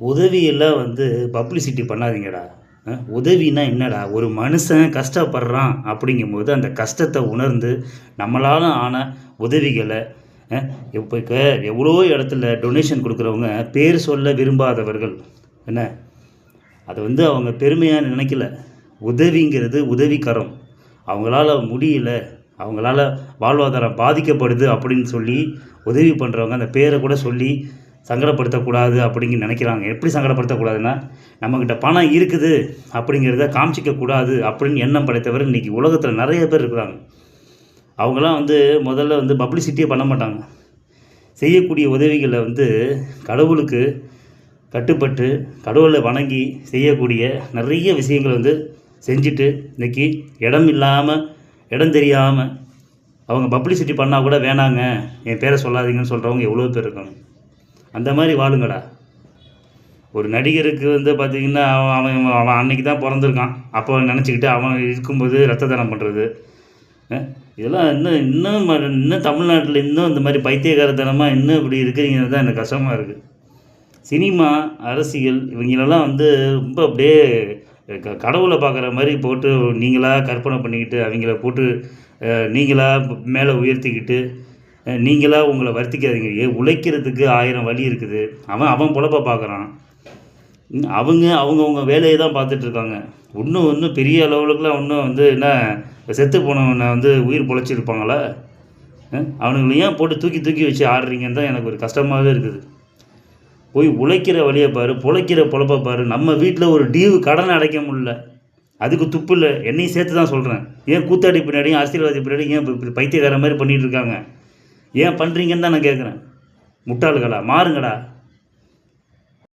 உதவியெல்லாம் publicity பண்ணாதீங்கடா. உதவின்னா என்னடா? ஒரு மனுஷன் கஷ்டப்படுறான் அப்படிங்கும்போது, அந்த கஷ்டத்த உணர்ந்து, நம்மளால ஆன உதவிகள இப்ப எவ்வளோ இடத்துல டொனேஷன் குடுக்குறவங்க, பேர் சொல்ல விரும்பாதவர்கள். என்ன? அத அவங்க பெருமையா நினைக்கல. உதவிங்கிறது உதவிக்கரம். அவங்களால முடியல, அவங்களால வாழ்வாதாரம் பாதிக்கப்படுது அப்படின்னு சொல்லி, உதவி பண்ணுறவங்க அந்த பேர கூட சொல்லி சங்கடப்படுத்தக்கூடாது அப்படிங்க நினைக்கிறாங்க. எப்படி சங்கடப்படுத்தக்கூடாதுன்னா, நம்மக்கிட்ட பணம் இருக்குது அப்படிங்கிறத காமிச்சிக்கக்கூடாது அப்படின்னு எண்ணம் படைத்தவர் இன்றைக்கி உலகத்தில் நிறைய பேர் இருக்கிறாங்க. அவங்களாம் முதல்ல பப்ளிசிட்டியே பண்ண மாட்டாங்க. செய்யக்கூடிய உதவிகளை கடவுளுக்கு கட்டுப்பட்டு, கடவுளை வணங்கி செய்யக்கூடிய நிறைய விஷயங்கள் செஞ்சுட்டு, இன்றைக்கி இடம் இல்லாமல், இடம் தெரியாமல் அவங்க பப்ளிசிட்டி பண்ணால் கூட வேணாங்க, என் பேரை சொல்லாதீங்கன்னு சொல்கிறவங்க எவ்வளோ பேர் இருக்காங்க. அந்த மாதிரி வாழுங்கடா. ஒரு நடிகருக்கு பார்த்திங்கன்னா, அவன் அன்னைக்கு தான் பிறந்திருக்கான். அப்போ நினச்சிக்கிட்டு அவன் இருக்கும்போது ரத்த தானம் பண்ணுறது, இதெல்லாம் இன்னும் தமிழ்நாட்டில் இன்னும் இந்த மாதிரி பைத்தியக்காரத்தனமாக இன்னும் இப்படி இருக்கிறீங்கிறது தான் எனக்கு கஷ்டமாக இருக்குது. சினிமா, அரசியல் இவங்களெல்லாம் ரொம்ப அப்படியே கடவுளை பார்க்குற மாதிரி போட்டு நீங்களாக கற்பனை பண்ணிக்கிட்டு, அவங்கள போட்டு நீங்களாக மேலே உயர்த்திக்கிட்டு, நீங்களாக உங்களை வருத்திக்காதீங்க. உழைக்கிறதுக்கு 1000 வழி இருக்குது. அவன் பொழப்ப பார்க்குறான். அவங்கவுங்க வேலையை தான் பார்த்துட்ருக்காங்க. இன்னும் பெரிய அளவுக்குலாம் இன்னும் என்ன செத்து போனவனை உயிர் பொழைச்சிருப்பாங்களா? அவனுங்களை ஏன் போட்டு தூக்கி தூக்கி வச்சு ஆடுறீங்கன்னு தான் எனக்கு ஒரு கஷ்டமாகவே இருக்குது. போய் உழைக்கிற வழியை பாரு, பொழைக்கிற பொழப்பை பாரு. நம்ம வீட்டில் ஒரு டியூ கடனை அடைக்க முடியல, அதுக்கு துப்பு இல்லை. என்னையும் சேர்த்து தான் சொல்கிறேன். ஏன் கூத்தாடி பின்னாடியும் அரசியல்வாதி பின்னாடியும் ஏன் பைத்தியக்கார மாதிரி பண்ணிகிட்டு இருக்காங்க? ஏன் பண்ணுறீங்கன்னு தான் நான் கேட்குறேன். முட்டாள்களா? மாறுங்கடா.